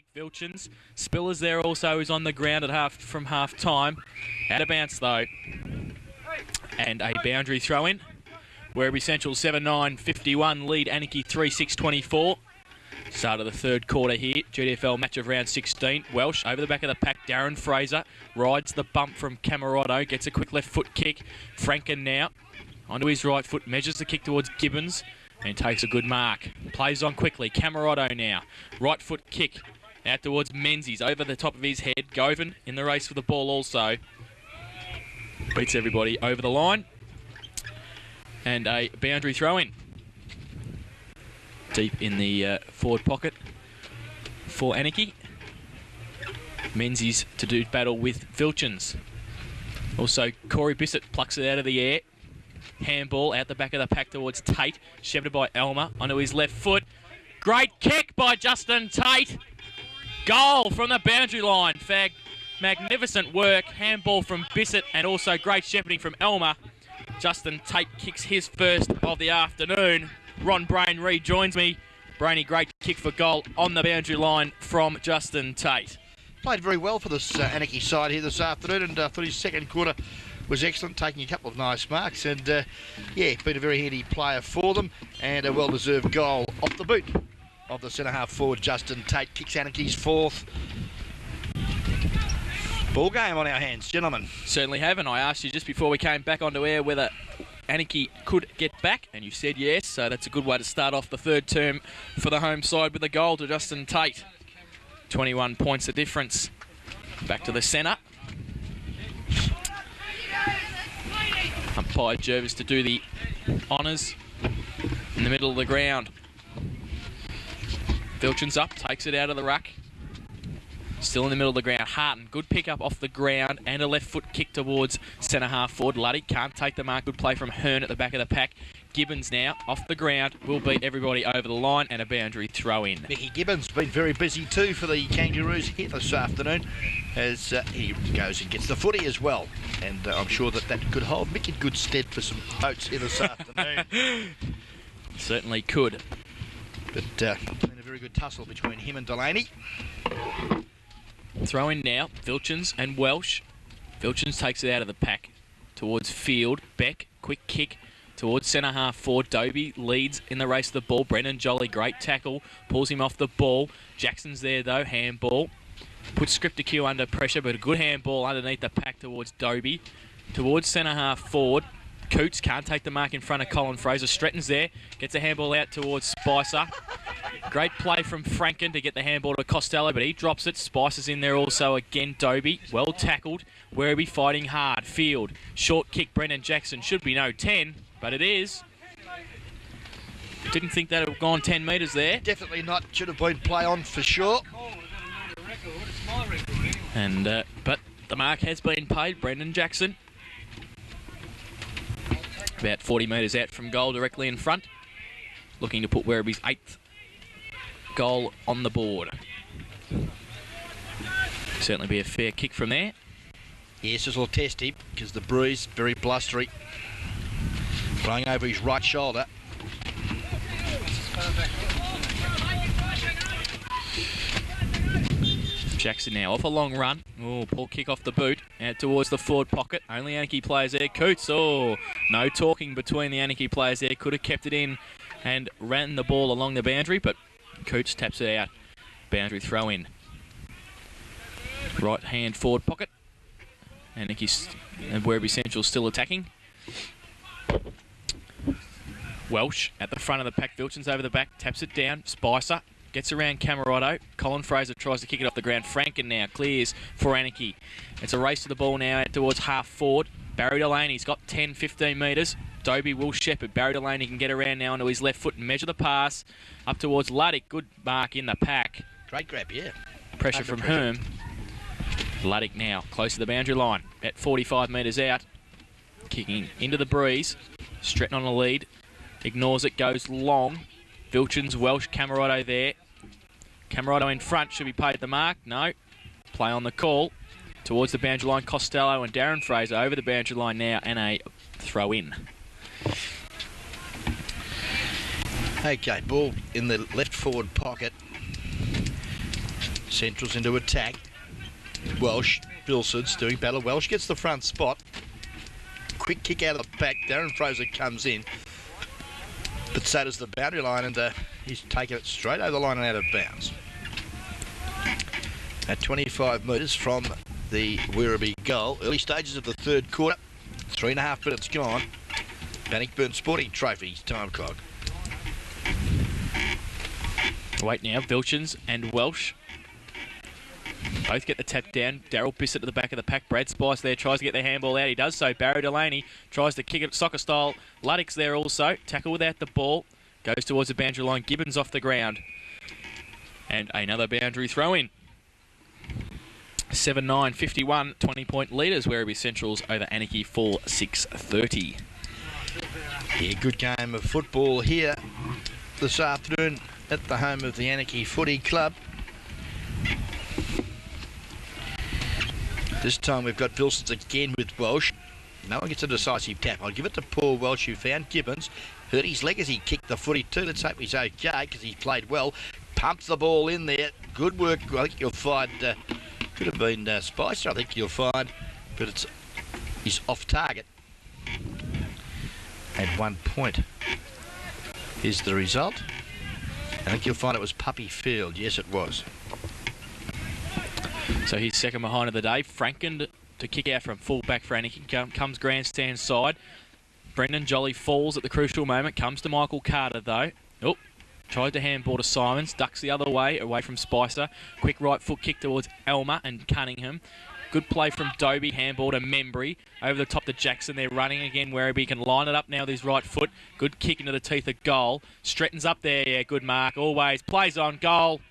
kick Vilchins. Spillers there also is on the ground at from half time. Out of bounce though. And a boundary throw in. Werribee Central 7-9-51 lead Anakie 3-6-24. Start of the third quarter here. GDFL match of round 16. Welsh over the back of the pack. Darren Fraser rides the bump from Camerotto. Gets a quick left foot kick. Franken now onto his right foot. Measures the kick towards Gibbons and takes a good mark. Plays on quickly. Camerotto now. Right foot kick out towards Menzies. Over the top of his head. Govan in the race for the ball also. Beats everybody over the line. And a boundary throw in. Deep in the forward pocket for Anakie. Menzies to do battle with Vilchins. Also, Corey Bissett plucks it out of the air. Handball out the back of the pack towards Tate. Shepherded by Elmer onto his left foot. Great kick by Justin Tate. Goal from the boundary line. Magnificent work. Handball from Bissett and also great shepherding from Elmer. Justin Tate kicks his first of the afternoon. Ron Brain rejoins me. Brainy, great kick for goal on the boundary line from Justin Tate. Played very well for this Anakie side here this afternoon, and thought his second quarter was excellent, taking a couple of nice marks, and yeah, been a very handy player for them, and a well-deserved goal off the boot of the centre-half forward Justin Tate. Kicks Anakie's fourth. Ball game on our hands, gentlemen. Certainly have, and I asked you just before we came back onto air whether Anakie could get back, and you said yes, so that's a good way to start off the third term for the home side with a goal to Justin Tate. 21 points the difference. Back to the centre. Umpire Jervis to do the honours in the middle of the ground. Vilchins up, takes it out of the ruck. Still in the middle of the ground. Harton, good pick up off the ground and a left foot kick towards centre half forward. Luddy can't take the mark. Good play from Hearn at the back of the pack. Gibbons now off the ground will beat everybody over the line and a boundary throw in. Mickey Gibbons been very busy too for the Kangaroos here this afternoon as he goes and gets the footy as well, and I'm sure that could hold Mick in good stead for some votes here this afternoon. Certainly could. But been a very good tussle between him and Delaney. Throw in now, Vilchins and Welsh. Vilchins takes it out of the pack towards field. Beck, quick kick towards centre half forward. Dobie leads in the race of the ball. Brendan Jolly, great tackle, pulls him off the ball. Jackson's there though, handball. Puts Scripter Q under pressure, but a good handball underneath the pack towards Dobie. Towards centre half forward. Coots can't take the mark in front of Colin Fraser. Stretton's there, gets a handball out towards Spicer. Great play from Franken to get the handball to Costello, but he drops it. Spicer's in there also again. Dobie, well tackled. Werribee fighting hard. Field, short kick. Brendan Jackson should be no 10, but it is. Didn't think that would have gone 10 metres there. Definitely not. Should have been play on for sure. And but the mark has been paid. Brendan Jackson. About 40 metres out from goal, directly in front. Looking to put Werribee's 8th goal on the board. Certainly be a fair kick from there. Yes, this will test him because the breeze, very blustery. Blowing over his right shoulder. Jackson now off a long run. Oh, poor kick off the boot. Out towards the forward pocket. Only Anakie players there. Coots. Oh, no talking between the Anakie players there. Could have kept it in and ran the ball along the boundary, but Coots taps it out. Boundary throw in. Right hand forward pocket. Anakie's and Werribee Central still attacking. Welsh at the front of the pack. Vilchins over the back. Taps it down. Spicer. Gets around Camerotto. Colin Fraser tries to kick it off the ground. Franken now clears for Anakie. It's a race to the ball now out towards half forward. Barry Delaney's got 10, 15 metres. Dobie will shepherd. Barry Delaney can get around now onto his left foot and measure the pass. Up towards Luddick. Good mark in the pack. Great grab, yeah. Pressure from Herm. Luddick now close to the boundary line. At 45 metres out. Kicking into the breeze. Stretton on the lead. Ignores it. Goes long. Vilchins, Welsh, Camerotto there. Camerotto in front, should be paid the mark. No. Play on the call. Towards the boundary line, Costello and Darren Fraser over the boundary line now, and a throw in. Okay, ball in the left forward pocket. Central's into attack. Welsh, Bilson's doing battle. Welsh gets the front spot. Quick kick out of the back. Darren Fraser comes in. But so does the boundary line, and he's taken it straight over the line and out of bounds. At 25 metres from the Werribee goal. Early stages of the third quarter. 3.5 minutes gone. Bannockburn Sporting Trophies time clock. Wait now, Vilchins and Welsh both get the tap down. Daryl Bissett at the back of the pack. Brad Spice there tries to get the handball out. He does so. Barry Delaney tries to kick it soccer style. Luddick's there also. Tackle without the ball. Goes towards the boundary line. Gibbons off the ground. And another boundary throw in. 7-9, 51, 20-point leaders. Werribee Centrals over Anakie 4-6-30. Yeah, good game of football here this afternoon at the home of the Anakie Footy Club. This time we've got Bilsons again with Welsh. No one gets a decisive tap. I'll give it to Paul Welsh, who found Gibbons. Hurt his leg as he kicked the footy too. Let's hope he's okay because he played well. Pumps the ball in there. Good work. I think you'll find, could have been Spicer, I think you'll find, but he's off target. At 1 point is the result. I think you'll find it was Puppy Field. Yes, it was. So he's second behind of the day. Franken to kick out from full back for Anakie. Comes grandstand side. Brendan Jolly falls at the crucial moment. Comes to Michael Carter though. Oh, tried to handball to Simons. Ducks the other way, away from Spicer. Quick right foot kick towards Elmer and Cunningham. Good play from Dobie, handball to Membry. Over the top to Jackson, they're running again. Werribee can line it up now with his right foot. Good kick into the teeth of goal. Stretton's up there, yeah, good mark. Always plays on goal.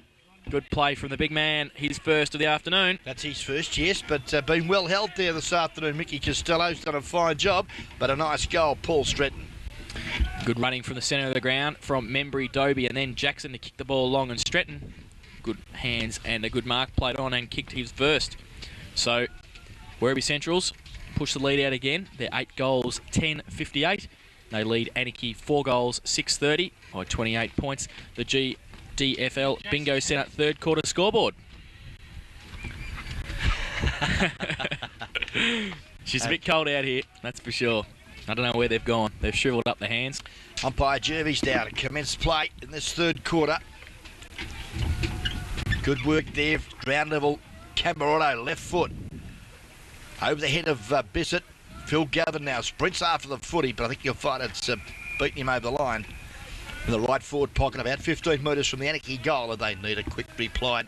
Good play from the big man. His first of the afternoon. That's his first, yes, but been well held there this afternoon. Mickey Costello's done a fine job, but a nice goal, Paul Stretton. Good running from the centre of the ground from Membry, Dobie, and then Jackson to kick the ball long, and Stretton. Good hands and a good mark played on and kicked his first. So, Werribee Centrals push the lead out again. They're 8 goals, 10-58. They lead Anakie 4 goals, 6-30 by 28 points. The GDFL Bingo Centre third quarter scoreboard. She's a bit cold out here, that's for sure. I don't know where they've gone. They've shriveled up their hands. Umpire Jervis down to commence play in this third quarter. Good work there, ground level. Camerotto, left foot. Over the head of Bissett. Phil Gavin now sprints after the footy, but I think you'll find it's beaten him over the line. In the right forward pocket, about 15 metres from the Anakie goal, and they need a quick reply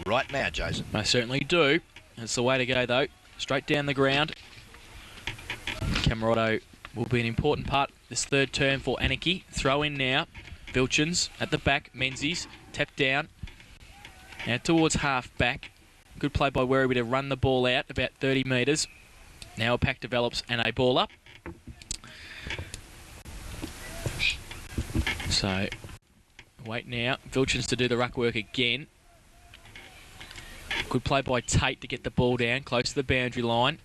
right now, Jason. They certainly do. That's the way to go, though. Straight down the ground. Camerotto will be an important part this third term for Anakie. Throw in now. Vilchins at the back. Menzies tapped down. Now towards half back. Good play by Werribee to run the ball out about 30 metres. Now a pack develops and a ball up. So, wait now. Vilchins to do the ruck work again. Good play by Tate to get the ball down close to the boundary line.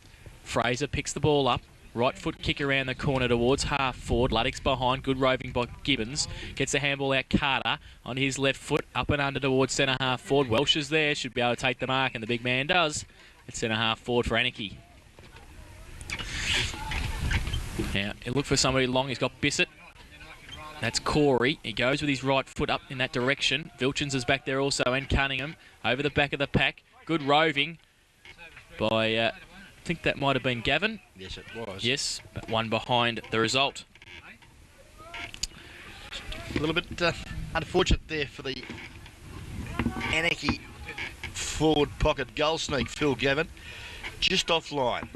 Fraser picks the ball up. Right foot kick around the corner towards half forward. Luddick's behind. Good roving by Gibbons. Gets the handball out. Carter on his left foot. Up and under towards centre half forward. Welsh is there. Should be able to take the mark. And the big man does. It's centre half forward for Anakie. Now, he'll look for somebody long. He's got Bissett. That's Corey. He goes with his right foot up in that direction. Vilchins is back there also. And Cunningham over the back of the pack. Good roving by... I think that might have been Gavin. Yes, it was. Yes, but one behind the result. A little bit unfortunate there for the Anakie forward pocket goal sneak, Phil Gavin. Just offline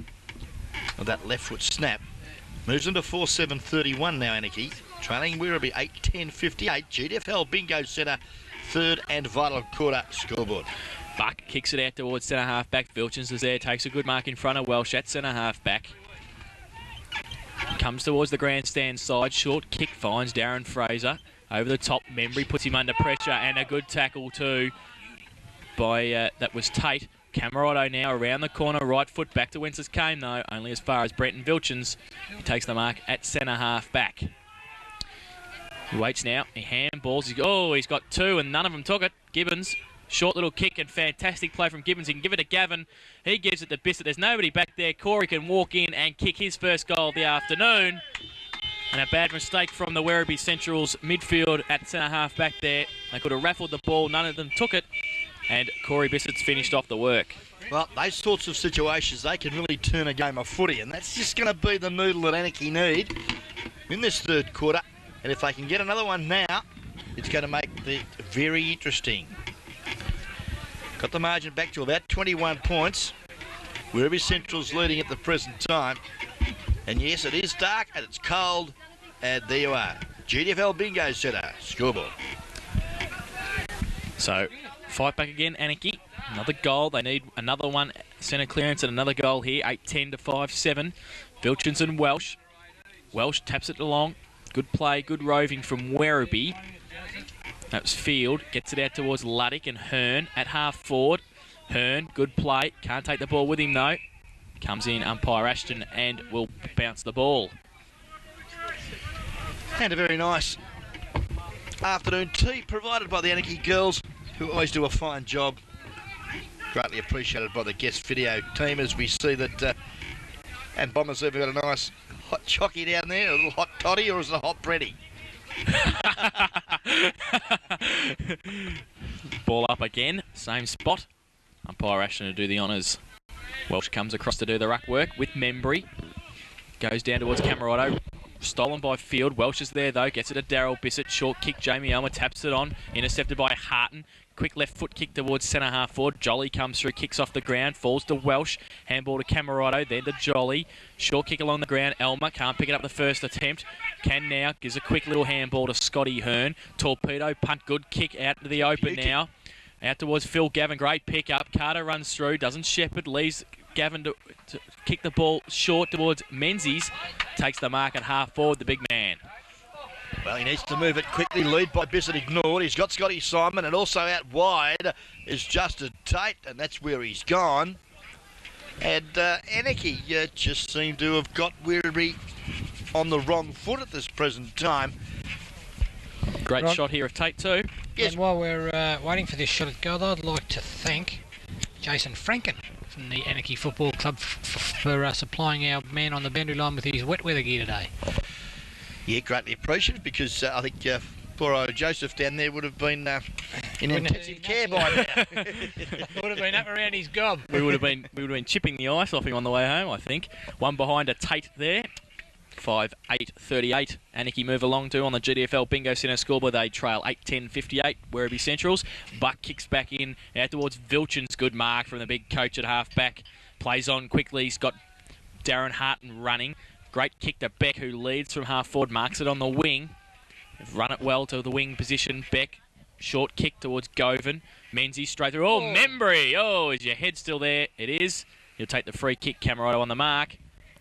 of that left foot snap. Moves into 4-7-31 now, Anakie. Trailing Werribee 8-10-58. GDFL Bingo Centre, third and vital quarter scoreboard. Buck kicks it out towards centre half back. Vilchins is there, takes a good mark in front of Welsh at centre half back. Comes towards the grandstand side. Short kick finds Darren Fraser. Over the top, Membry puts him under pressure, and a good tackle too by, that was Tate. Camerotto now around the corner, right foot back to whence it came though, only as far as Brenton Vilchins. He takes the mark at centre half back. He waits now, he handballs, he's got 2 and none of them took it. Gibbons Short little kick and fantastic play from Gibbons. He can give it to Gavin. He gives it to Bissett. There's nobody back there. Corey can walk in and kick his first goal of the afternoon. And a bad mistake from the Werribee Central's midfield at centre-half back there. They could have raffled the ball. None of them took it. And Corey Bissett's finished off the work. Well, those sorts of situations, they can really turn a game of footy. And that's just going to be the noodle that Anakie need in this third quarter. And if they can get another one now, it's going to make it very interesting. Got the margin back to about 21 points. Werribee Central's leading at the present time. And yes, it is dark and it's cold. And there you are. GDFL Bingo Centre, scoreboard. So, fight back again, Anakie. Another goal. They need another one. Centre clearance and another goal here. 8-10 to 5-7. Vilchins and Welsh. Welsh taps it along. Good play, good roving from Werribee. That was Field. Gets it out towards Luddick and Hearn at half forward. Hearn, good play. Can't take the ball with him though. Comes in umpire Ashton and will bounce the ball. And a very nice afternoon tea provided by the Anakie girls, who always do a fine job. Greatly appreciated by the guest video team as we see that. And Bombers have got a nice hot chocky down there, a little hot toddy, or is it a hot bready? Ball up again, same spot. Umpire Ashton to do the honours. Welsh comes across to do the ruck work with Membry. Goes down towards Camerotto. Stolen by Field. Welsh is there though. Gets it to Daryl Bissett. Short kick. Jamie Elmer taps it on. Intercepted by Harton. Quick left foot kick towards centre half forward. Jolly comes through. Kicks off the ground. Falls to Welsh. Handball to Camerotto. Then to Jolly. Short kick along the ground. Elmer can't pick it up the first attempt. Can now. Gives a quick little handball to Scotty Hearn. Torpedo punt. Good kick out into the open now. Out towards Phil Gavin. Great pick up. Carter runs through. Doesn't shepherd. Leaves Gavin to kick the ball short towards Menzies. Takes the mark at half forward, the big man. Well, he needs to move it quickly. Lead by Bissett ignored. He's got Scotty Simon, and also out wide is Justin Tate, and that's where he's gone. And Anakie just seemed to have got Werribee on the wrong foot at this present time. Great shot here of Tate too. Yes. And while we're waiting for this shot at goal, I'd like to thank Jason Franken from the Anakie Football Club for supplying our man on the boundary line with his wet weather gear today. Yeah, greatly appreciated, because I think poor old Joseph down there would have been in intensive care by now. Would have been up around his gob. We would have been chipping the ice off him on the way home, I think. One behind a Tate there. 5-8-38. Anakie move along to on the GDFL Bingo Centre scoreboard. They trail 8-10-58. Werribee Centrals. Buck kicks back in out towards Vilchins. Good mark from the big coach at half back. Plays on quickly. He's got Darren Harton running. Great kick to Beck, who leads from half forward. Marks it on the wing. They've run it well to the wing position. Beck. Short kick towards Govan. Menzies straight through. Oh, Membry. Oh, is your head still there? It is. He'll take the free kick. Camerotto on the mark.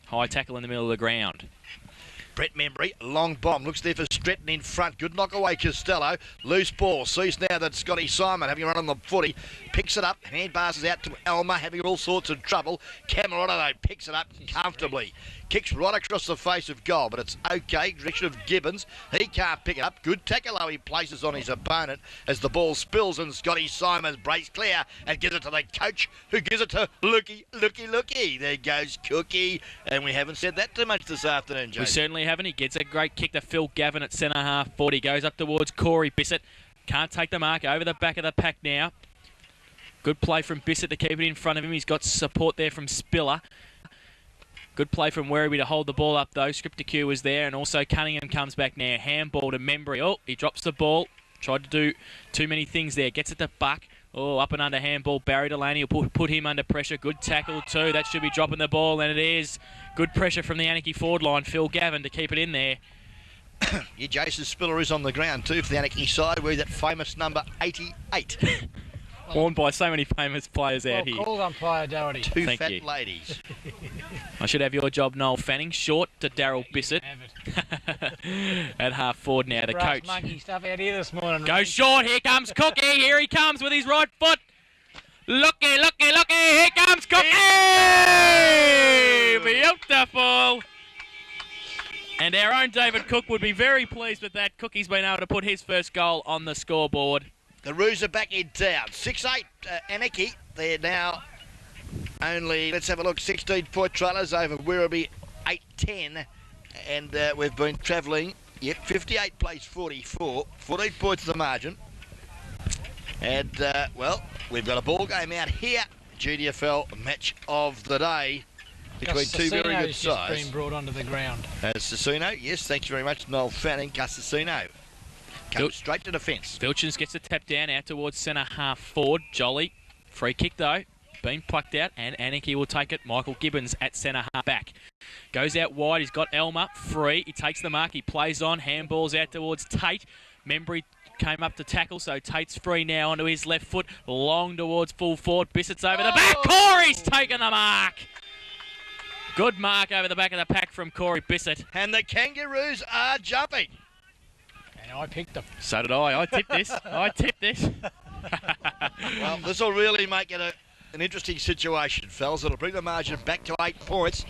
High tackle in the middle of the ground. Brett Membry, long bomb, looks there for Stretton in front. Good knock away, Costello. Loose ball, sees now that Scotty Simon having a run on the footy. Picks it up, hand passes out to Elmer, having all sorts of trouble. Camerotto, though, picks it up comfortably. Kicks right across the face of goal, but it's okay. Direction of Gibbons. He can't pick it up. Good tackle, though, he places on his opponent as the ball spills, and Scotty Simons breaks clear and gives it to the coach, who gives it to Looky. There goes Cookie. And we haven't said that too much this afternoon, Jason. We certainly haven't. He gets a great kick to Phil Gavin at centre half forward. He goes up towards Corey Bissett. Can't take the mark. Over the back of the pack now. Good play from Bissett to keep it in front of him. He's got support there from Spiller. Good play from Werribee to hold the ball up, though. Scriptor was there, and also Cunningham comes back now. Handball to Membry. Oh, he drops the ball. Tried to do too many things there. Gets it to Buck. Oh, up and under handball. Barry Delaney will put him under pressure. Good tackle, too. That should be dropping the ball, and it is. Good pressure from the Anakie forward line. Phil Gavin to keep it in there. Yeah, Jason Spiller is on the ground, too, for the Anakie side. We're that famous number 88. Worn by so many famous players out here. Called umpire Doherty. Two Thank fat you. Ladies. I should have your job, Noel Fanning. Short to Daryl Bissett. At half forward now, the coach. Monkey stuff out here this morning. Go short. Here comes Cookie. Here he comes with his right foot. Looky. Here comes Cookie. Beautiful. And our own David Cook would be very pleased with that. Cookie's been able to put his first goal on the scoreboard. The Roos are back in town. 6-8 Anakie. They're now only, let's have a look, 16-point trailers over Werribee 8-10. And we've been travelling, 58 plays 44. 14 points the margin. And, well, we've got a ball game out here. GDFL match of the day between two very good sides. Just been brought onto the ground. Sassino, yes, thanks very much. Noel Fanning, Gus Sassino. Comes straight to defence. Vilchins gets a tap down out towards centre half forward. Jolly. Free kick though. Being plucked out and Anakie will take it. Michael Gibbons at centre half back. Goes out wide. He's got Elmer free. He takes the mark. He plays on. Handballs out towards Tate. Membry came up to tackle, so Tate's free now onto his left foot. Long towards full forward. Bissett's over the back. Corey's taken the mark. Good mark over the back of the pack from Corey Bissett. And the Kangaroos are jumping. And I picked them. So did I. I tipped this. Well, this will really make it an interesting situation, fellas. It'll bring the margin back to 8 points.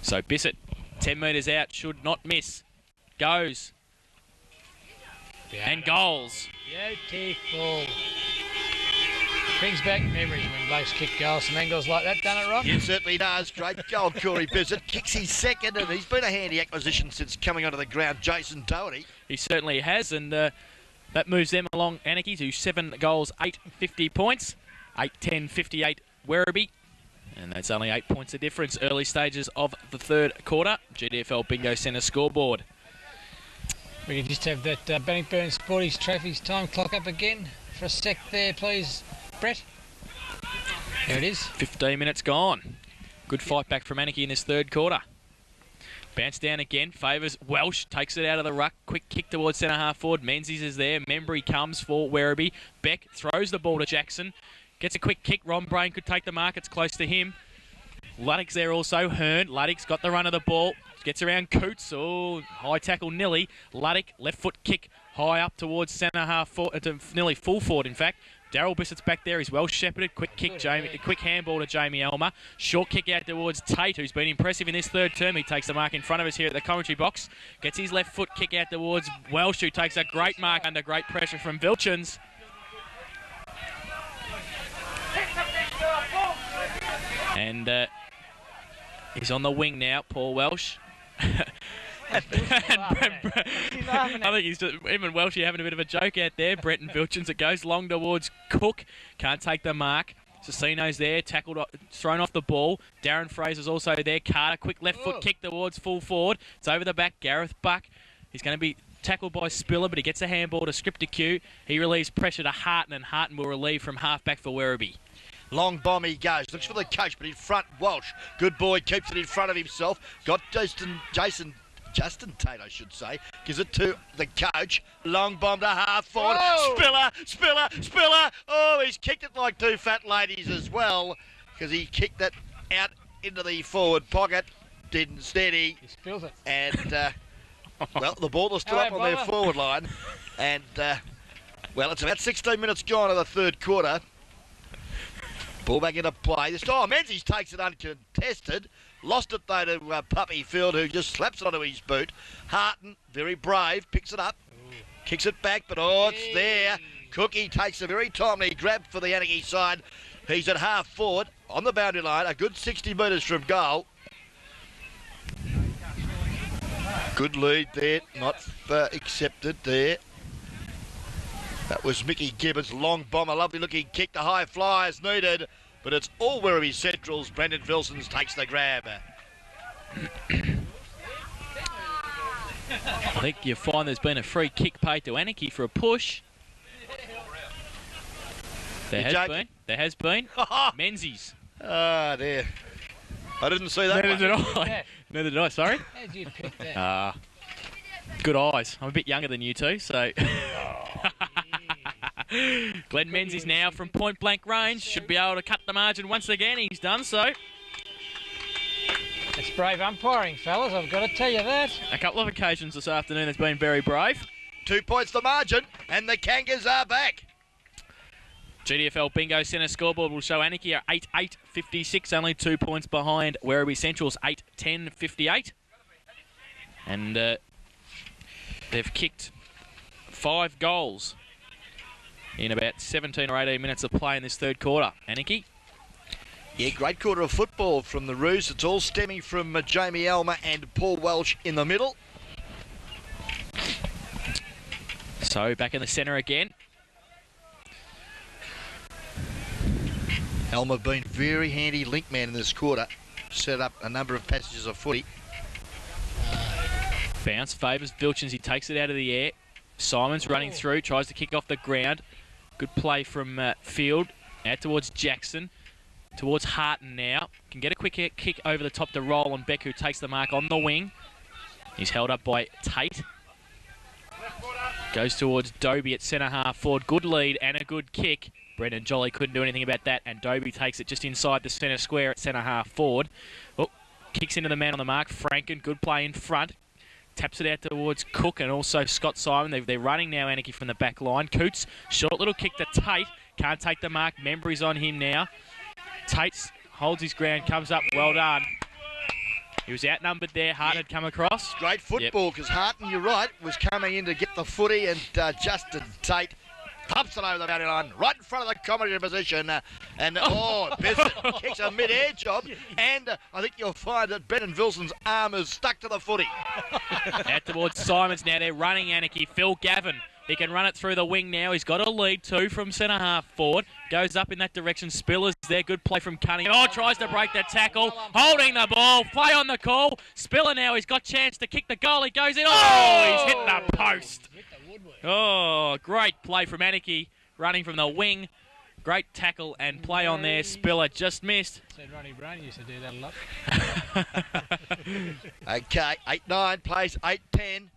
So Bissett, 10 metres out, should not miss. Goes. And goals. Beautiful. Brings back memories when blokes kick goals from angles like that, done it, Rob? He certainly does. Great goal, Corey Bissett. Kicks his second, and he's been a handy acquisition since coming onto the ground, Jason Doherty. He certainly has, and that moves them along, Anakie, to 7 goals, 50 points. 8-10, 58 Werribee. And that's only 8 points of difference. Early stages of the third quarter. GDFL Bingo Centre scoreboard. We can just have that Bannockburn Sporties Trophies time clock up again for a sec there, please, Brett. There it is. 15 minutes gone. Good fight back from Anakie in this third quarter. Bounce down again, favours Welsh, takes it out of the ruck. Quick kick towards centre half forward. Menzies is there. Membry comes for Werribee. Beck throws the ball to Jackson. Gets a quick kick. Ron Brain could take the mark. It's close to him. Luddick's there also. Hearn. Luddick's got the run of the ball. Gets around Coots. Oh, high tackle Nilly. Luddick, left foot kick high up towards centre half forward, to nearly full forward in fact. Daryl Bissett's back there. He's well shepherded. Quick kick, quick handball to Jamie Elmer. Short kick out towards Tate, who's been impressive in this third term. He takes the mark in front of us here at the commentary box. Gets his left foot kick out towards Welsh, who takes a great mark under great pressure from Vilchins. And he's on the wing now, Paul Welsh. I think he's just, him and Welshie having a bit of a joke out there. Brett and Vilchins, it goes long towards Cook. Can't take the mark. Sassino's there, tackled, thrown off the ball. Darren Fraser's also there. Carter, quick left foot kick towards full forward. It's over the back. Gareth Buck. He's going to be tackled by Spiller, but he gets a handball to Scripter Q. He relieves pressure to Harton, and Harton will relieve from half-back for Werribee. Long bomb he goes. Looks for the coach, but in front, Walsh. Good boy, keeps it in front of himself. Got Justin Tate, I should say, gives it to the coach. Long bomb to half forward. Spiller. Oh, he's kicked it like two fat ladies as well, because he kicked it out into the forward pocket. Didn't steady. He spilled it. And, well, the ball is still up on their forward line. And, well, it's about 16 minutes gone of the third quarter. Ball back into play. Menzies takes it uncontested. Lost it, though, to Puppy Field, who just slaps it onto his boot. Harton, very brave, picks it up. Kicks it back, but it's there. Cookie takes a very timely grab for the Anakie side. He's at half forward on the boundary line, a good 60 metres from goal. Good lead there, not accepted there. That was Mickey Gibbons, long bomb, a lovely looking kick. The high fly is needed, but it's all Werribee Central's. Brendan Vilsons takes the grab. I think you find there's been a free kick paid to Anakie for a push. There has been. Menzies. Ah, there. I didn't see that. Neither did I, sorry. How did you pick that? Good eyes. I'm a bit younger than you two, so... Glenn Menzies now from point blank range. Should be able to cut the margin once again. He's done so. It's brave umpiring, fellas. I've got to tell you that. A couple of occasions this afternoon has been very brave. 2 points the margin, and the Kangas are back. GDFL Bingo Centre scoreboard will show Anakie are 8-8-56, only 2 points behind Werribee Central's 8-10-58. And they've kicked 5 goals in about 17 or 18 minutes of play in this third quarter. Anakie? Yeah, great quarter of football from the Roos. It's all stemming from Jamie Elmer and Paul Welsh in the middle. So back in the centre again. Elmer been very handy link man in this quarter. Set up a number of passages of footy. Bounce favours Vilchins. He takes it out of the air. Simon's running through, tries to kick off the ground. Good play from Field. Out towards Jackson. Towards Harton now. Can get a quick kick over the top to Roland Beck, who takes the mark on the wing. He's held up by Tate. Goes towards Dobie at centre half forward. Good lead and a good kick. Brendan Jolly couldn't do anything about that, and Dobie takes it just inside the centre square at centre half forward. Oh, kicks into the man on the mark. Franken, good play in front. Taps it out towards Cook and also Scott Simon. They're running now, Anakie, from the back line. Coots, short little kick to Tate. Can't take the mark. Membry's on him now. Tate holds his ground, comes up. Well done. He was outnumbered there. Hart had come across. Great football, because Harton, you're right, was coming in to get the footy, and Justin Tate pumps it over the boundary line, right in front of the comedy position, Bissett kicks a mid-air job, and I think you'll find that Brendan Wilson's arm is stuck to the footy. Out towards Simons now. They're running, Anakie. Phil Gavin. He can run it through the wing now. He's got a lead too from centre half forward. Goes up in that direction. Spiller's there. Good play from Cunningham. Oh, tries to break the tackle. Holding the ball. Play on the call. Spiller now. He's got chance to kick the goal. He goes in. Oh, he's hit the post. Oh, great play from Anakie. Running from the wing. Great tackle and play on there. Spiller just missed. Said Ronnie Brown used to do that a lot. Okay, 8-9 plays 8-10.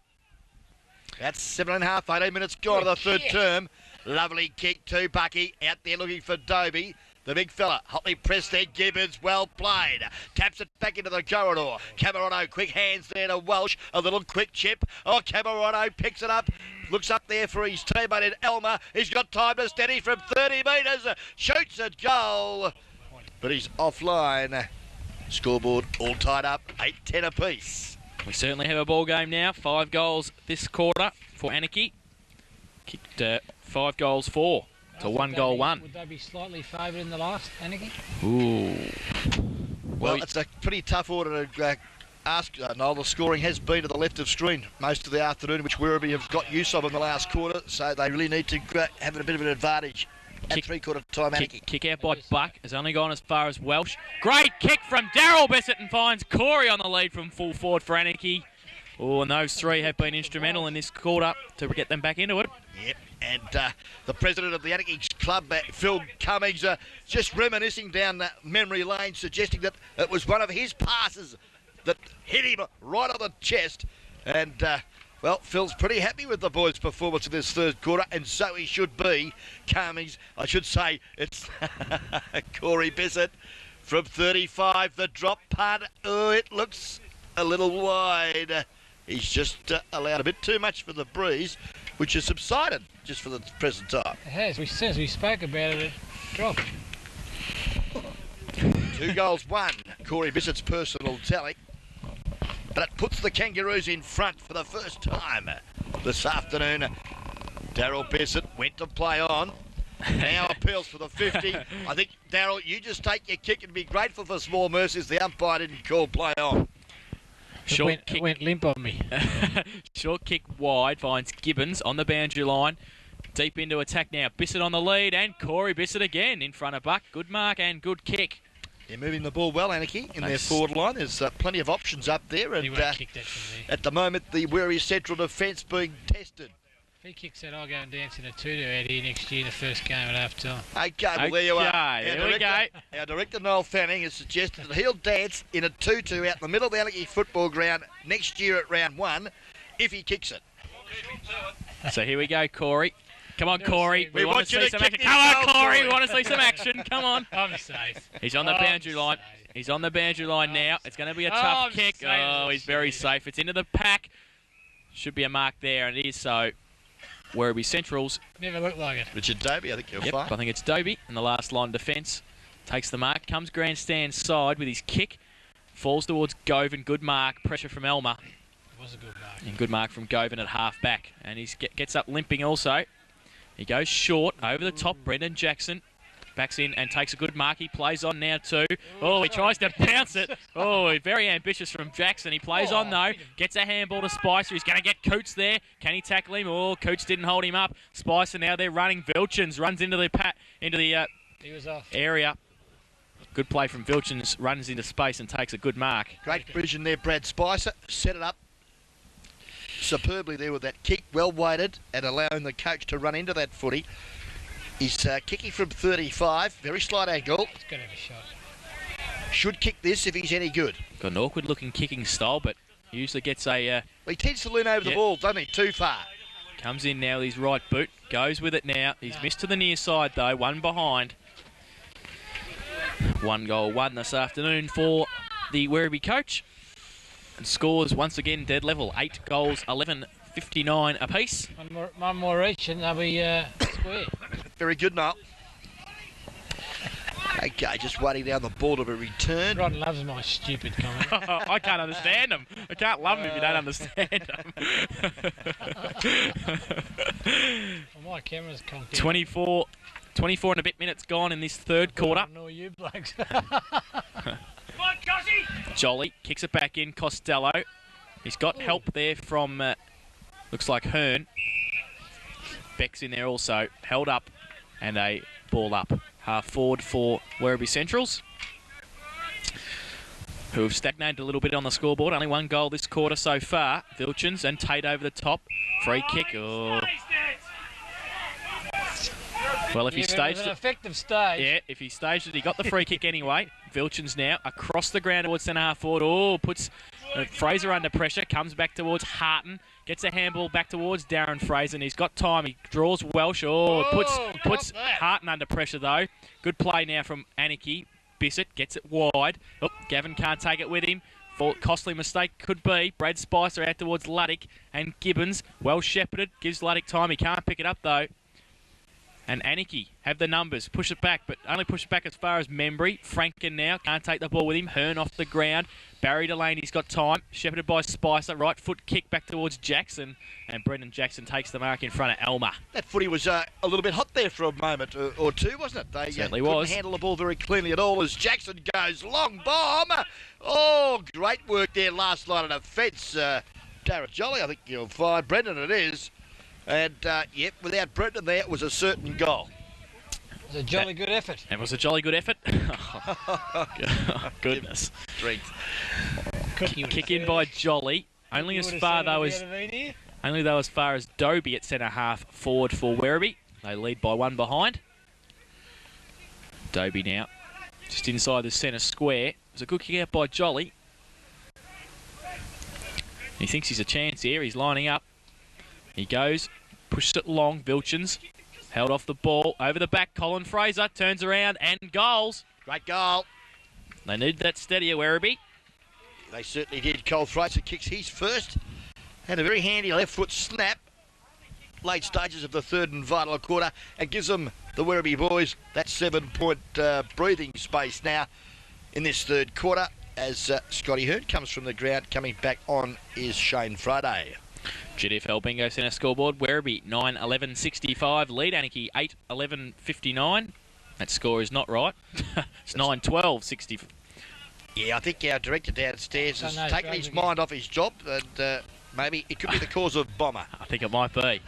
That's 7.5, 18 minutes gone to the third term. Lovely kick to Bucky. Out there looking for Dobie. The big fella, hotly pressed there. Gibbons, well played. Taps it back into the corridor. Camerano, quick hands there to Welsh. A little quick chip. Oh, Camerano picks it up. Looks up there for his teammate in Elmer. He's got time to steady from 30 metres. Shoots at goal. But he's offline. Scoreboard all tied up. 8-10 apiece. We certainly have a ball game now. 5 goals this quarter for Anakie. Kicked 5 goals 4 to 1 goal 1. Would they be slightly favoured in the last, Anakie? Ooh. Well, it's a pretty tough order to ask, Noel. The scoring has been to the left of screen most of the afternoon, which Werribee have got use of in the last quarter, so they really need to have a bit of an advantage. At three-quarter time, Anakie. Kick out by Buck has only gone as far as Welsh. Great kick from Daryl Bissett and finds Corey on the lead from full forward for Anakie. Oh, and those three have been instrumental in this quarter to get them back into it. Yep, and the president of the Anakie Club, Phil Cummings, just reminiscing down that memory lane, suggesting that it was one of his passes that hit him right on the chest. And, well, Phil's pretty happy with the boys' performance in this third quarter, and so he should be. Cummings, I should say, it's Corey Bissett from 35. The drop punt, oh, it looks a little wide. He's just allowed a bit too much for the breeze, which has subsided just for the present time. It has. Since we spoke about it, it dropped. 2 goals, 1. Corey Bissett's personal tally. But it puts the Kangaroos in front for the first time this afternoon. Daryl Bissett went to play on. Now appeals for the 50. I think, Daryl, you just take your kick and be grateful for small mercies. The umpire didn't call play on. It went limp on me. Short kick wide finds Gibbons on the boundary line. Deep into attack now. Bissett on the lead and Corey Bissett again in front of Buck. Good mark and good kick. They're moving the ball well, Anakie, in their forward line. There's plenty of options up there. And at the moment, the Werribee Central defence being tested. If he kicks that, I'll go and dance in a 2-2 out here next year in the first game at half time. Okay, well, there you are. There we go. Our director, Noel Fanning, has suggested that he'll dance in a 2-2 out in the middle of the Anakie football ground next year at round 1 if he kicks it. So here we go, Corey. Come on, Corey. We want to see some action. Come on, Corey. We want to see some action. Come on. I'm safe. He's on the boundary line. He's on the boundary line now. It's going to be a tough kick. Oh, he's very safe. It's into the pack. Should be a mark there, and it is so. Werribee Centrals. Never looked like it. Richard Dobie, I think you're fine. I think it's Dobie in the last line of defence. Takes the mark. Comes grandstand side with his kick. Falls towards Govan. Good mark. Pressure from Elmer. was a good mark. And good mark from Govan at half back. And he gets up limping also. He goes short over the top. Brendan Jackson backs in and takes a good mark. He plays on now too. Oh, he tries to bounce it. Oh, very ambitious from Jackson. He plays on though. Gets a handball to Spicer. He's going to get Coots there. Can he tackle him? Oh, Coots didn't hold him up. Spicer now they're running. Vilchins runs into the He was off. area. Good play from Vilchins. Runs into space and takes a good mark. Great provision there, Brad Spicer. Set it up superbly there with that kick. Well weighted and allowing the coach to run into that footy. He's kicking from 35. Very slight angle. He's going to have a shot. Should kick this if he's any good. Got an awkward looking kicking style, but he usually gets a... Well, he tends to lean over the ball, doesn't he? Too far. Comes in now with his right boot. Goes with it now. He's missed to the near side though. One behind. 1 goal, 1 this afternoon for the Werribee coach. And scores once again dead level. 8 goals, 11.59 apiece. One more each and they'll be square. Very good, Noel. Okay, just waiting down the ball to be returned. Ron loves my stupid comment. I can't understand them. I can't love them if you don't understand them. Well, my camera's conky. 24 and a bit minutes gone in this third quarter. No, you blokes. Jolly kicks it back in. Costello. He's got help there from, looks like Hearn. Beck's in there also. Held up and a ball up. Half forward for Werribee Centrals, who have stagnated a little bit on the scoreboard. Only 1 goal this quarter so far. Vilchins and Tate over the top. Free kick. Oh. Well, if he staged an it, effective stage. yeah, if he staged it, he got the free kick anyway. Vilchins now across the ground towards centre half forward. Oh, puts Fraser under pressure. Comes back towards Harton. Gets a handball back towards Darren Fraser, and he's got time. He draws Welsh. Oh, puts Harton under pressure though. Good play now from Anakie. Bissett gets it wide. Oh, Gavin can't take it with him. Costly mistake could be. Brad Spicer out towards Luddick and Gibbons. Well shepherded. Gives Luddick time. He can't pick it up though. And Anakie have the numbers. Push it back, but only push it back as far as Membry. Franken now. Can't take the ball with him. Hearn off the ground. Barry Delaney's got time. Shepherded by Spicer. Right foot kick back towards Jackson. And Brendan Jackson takes the mark in front of Elmer. That footy was a little bit hot there for a moment or two, wasn't it? They Certainly couldn't was. handle the ball very cleanly at all as Jackson goes long bomb. Oh, great work there last line of defence. Darragh Jolly, I think you'll find. Brendan it is. And, yep, without Brendan there, it was a certain goal. It was a jolly good effort. It was a jolly good effort. Oh, goodness. Strength. Kick in by Jolly. Only as far though as Dobie at centre half forward for Werribee. They lead by 1 behind. Dobie now just inside the centre square. It was a good kick out by Jolly. He thinks he's a chance here. He's lining up. He goes, pushes it long. Vilchins held off the ball over the back. Colin Fraser turns around and goals. Great goal. They need that steadier, Werribee. They certainly did. Cole Fraser kicks his first. Had a very handy left foot snap. Late stages of the third and vital quarter, and gives them, the Werribee boys, that 7-point breathing space now in this third quarter as Scotty Hearn comes from the ground. Coming back on is Shane Friday. GDFL Bingo Centre scoreboard. Werribee 9-11-65. Lead Anakie 8-11-59. That score is not right. It's 9-12-60. Yeah, I think our director downstairs has no, taken his mind off his job, and maybe it could be the cause of Bomber. I think it might be.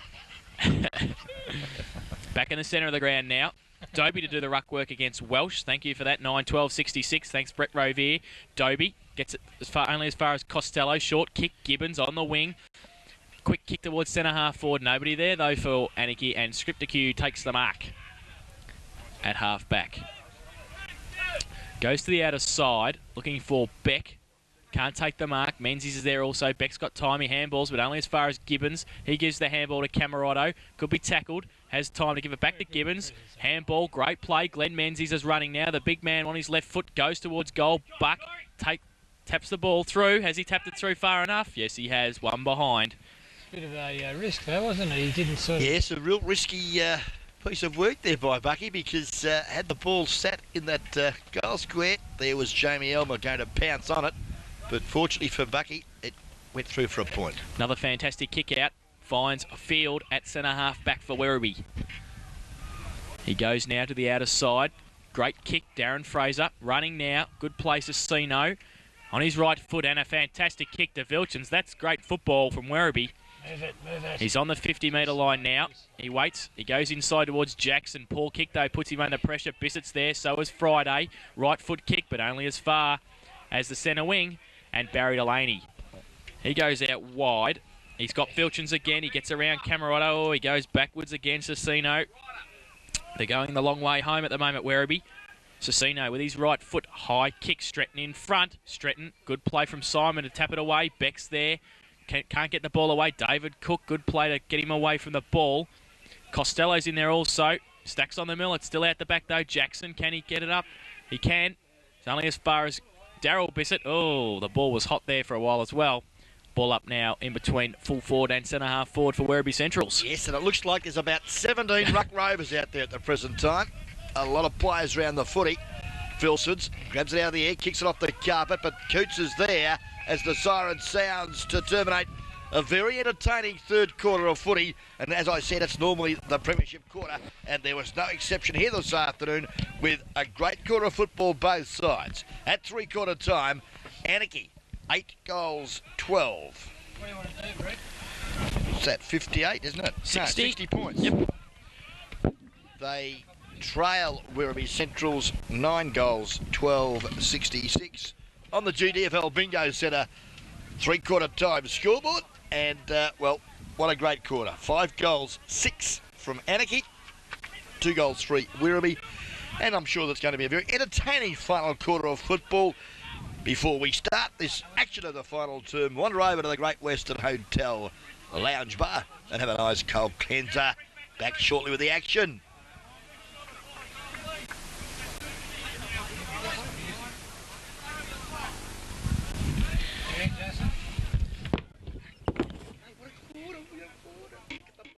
Back in the centre of the ground now. Dobie to do the ruck work against Welsh. Thank you for that. 9-12-66. Thanks, Brett Rovier. Dobie gets it only as far as Costello. Short kick. Gibbons on the wing. Quick kick towards centre half forward. Nobody there though for Anakie, and Scripticue takes the mark at half back. Goes to the outer side, looking for Beck. Can't take the mark. Menzies is there also. Beck's got time. He handballs, but only as far as Gibbons. He gives the handball to Camerotto. Could be tackled. Has time to give it back to Gibbons. Handball, great play. Glenn Menzies is running now. The big man on his left foot goes towards goal. Buck taps the ball through. Has he tapped it through far enough? Yes, he has. 1 behind. Bit of a risk though, wasn't it? He didn't sort of... Yes, a real risky piece of work there by Bucky, because had the ball sat in that goal square, there was Jamie Elmer going to pounce on it. But fortunately for Bucky, it went through for a point. Another fantastic kick out. Finds a field at centre half back for Werribee. He goes now to the outer side. Great kick, Darren Fraser. Running now. Good place to Sino. On his right foot and a fantastic kick to Vilchins. That's great football from Werribee. Move it. He's on the 50-metre line now. He waits. He goes inside towards Jackson. Poor kick, though, puts him under pressure. Bissett's there. So is Friday. Right foot kick, but only as far as the centre wing. And Barry Delaney. He goes out wide. He's got Vilchins again. He gets around Camerotto. He goes backwards again, Cecino. They're going the long way home at the moment, Werribee. Cecino with his right foot. High kick. Stretton in front. Stretton. Good play from Simon to tap it away. Beck's there. Can't get the ball away. David Cook, good play to get him away from the ball. Costello's in there also. Stacks on the mill. It's still out the back though. Jackson, can he get it up? He can. It's only as far as Darryl Bissett. Oh, the ball was hot there for a while as well. Ball up now in between full forward and centre half forward for Werribee Centrals. Yes, and it looks like there's about 17 ruck rovers out there at the present time. A lot of players around the footy. Filsons grabs it out of the air, kicks it off the carpet, but Coots is there as the siren sounds to terminate a very entertaining third quarter of footy. And as I said, it's normally the premiership quarter, and there was no exception here this afternoon with a great quarter of football both sides. At three-quarter time, Anakie, 8 goals, 12. What do you want to do, Brett? It's that 58, isn't it? 60. No, 60 points. Yep. They trail Werribee Centrals 9 goals, 12-66. On the GDFL Bingo Centre, three-quarter time scoreboard. And, well, what a great quarter. 5 goals, 6 from Anakie. 2 goals, 3 Werribee. And I'm sure that's going to be a very entertaining final quarter of football. Before we start this action of the final term, wander over to the Great Western Hotel Lounge Bar and have a nice cold cleanser. Back shortly with the action.